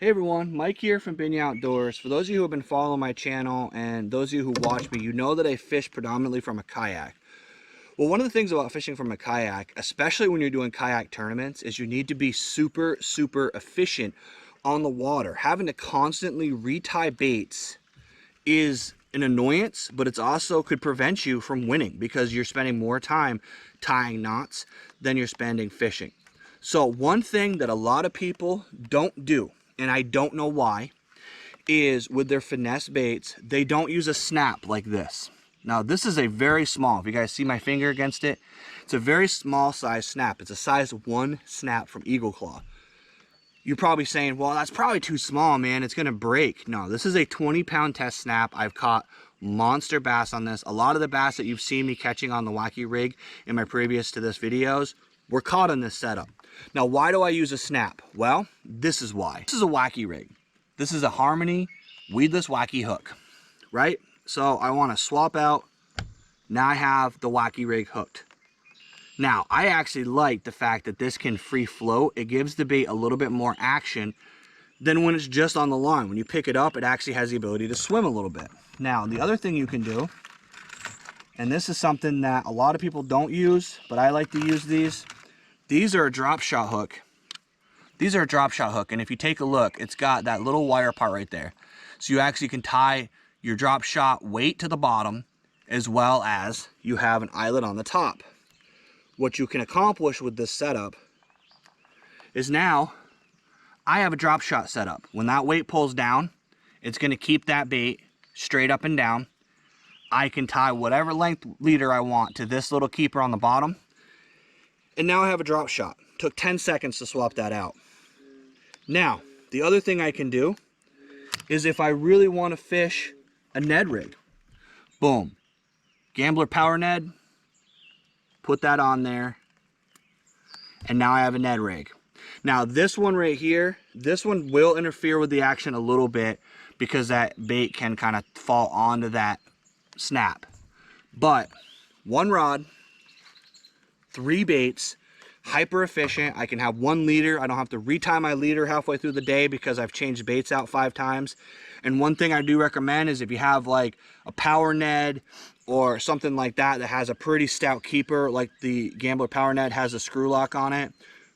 Hey everyone, Mike here from Binya Outdoors. For those of you who have been following my channel and those of you who watch me, you know that I fish predominantly from a kayak. Well, one of the things about fishing from a kayak, especially when you're doing kayak tournaments, is you need to be super efficient on the water. Having to constantly retie baits is an annoyance, but it's also could prevent you from winning because you're spending more time tying knots than you're spending fishing. So one thing that a lot of people don't do, and I don't know why, is with their finesse baits, they don't use a snap like this. Now this is a very small, if you guys see my finger against it, it's a very small size snap. It's a size 1 snap from Eagle Claw. You're probably saying, well, that's probably too small, man, it's gonna break. No, this is a 20-pound test snap. I've caught monster bass on this. A lot of the bass that you've seen me catching on the wacky rig in my previous to this videos were caught on this setup. Now, why do I use a snap? Well, this is why. This is a wacky rig. This is a Harmony weedless wacky hook, right? So I want to swap out. Now I have the wacky rig hooked. Now, I actually like the fact that this can free float. It gives the bait a little bit more action than when it's just on the line. When you pick it up, it actually has the ability to swim a little bit. Now, the other thing you can do, and this is something that a lot of people don't use, but I like to use these. These are a drop shot hook. These are a drop shot hook, and if you take a look, it's got that little wire part right there. So you actually can tie your drop shot weight to the bottom, as well as you have an eyelet on the top. What you can accomplish with this setup is now I have a drop shot setup. When that weight pulls down, it's going to keep that bait straight up and down. I can tie whatever length leader I want to this little keeper on the bottom. And now I have a drop shot. Took 10 seconds to swap that out. Now, the other thing I can do is if I really want to fish a Ned rig, boom, Gambler Power Ned, put that on there, and now I have a Ned rig. Now this one right here, this one will interfere with the action a little bit because that bait can kind of fall onto that snap. But one rod, 3 baits, hyper efficient. I can have 1 leader. I don't have to retie my leader halfway through the day because I've changed baits out 5 times. And one thing I do recommend is if you have like a Power Ned or something like that that has a pretty stout keeper, like the Gambler Power Ned has a screw lock on it,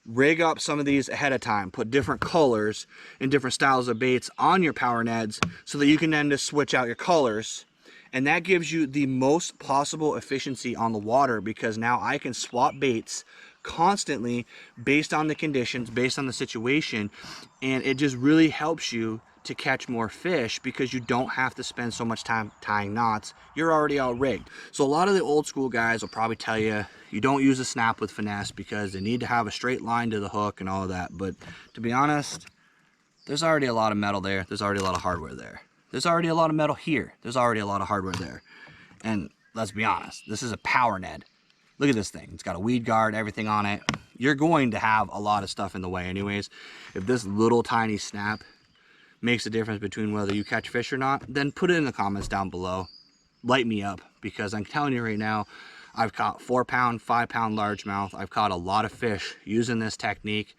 rig up some of these ahead of time. Put different colors and different styles of baits on your Power Neds so that you can then just switch out your colors. And that gives you the most possible efficiency on the water because now I can swap baits constantly based on the conditions, based on the situation, and it just really helps you to catch more fish because you don't have to spend so much time tying knots. You're already out rigged. So a lot of the old school guys will probably tell you you don't use a snap with finesse because they need to have a straight line to the hook and all of that. But to be honest, there's already a lot of metal there. There's already a lot of hardware there. There's already a lot of metal here. There's already a lot of hardware there. And let's be honest, this is a Power Ned. Look at this thing. It's got a weed guard, everything on it. You're going to have a lot of stuff in the way anyways. If this little tiny snap makes a difference between whether you catch fish or not, then put it in the comments down below. Light me up because I'm telling you right now, I've caught 4-pound, 5-pound largemouth. I've caught a lot of fish using this technique.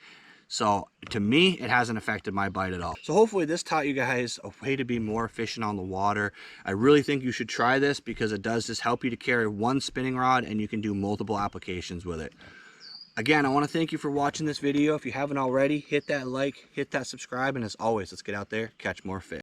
So to me, it hasn't affected my bite at all. So hopefully this taught you guys a way to be more efficient on the water. I really think you should try this because it does just help you to carry 1 spinning rod and you can do multiple applications with it. Again, I want to thank you for watching this video. If you haven't already, hit that like, hit that subscribe, and as always, let's get out there, catch more fish.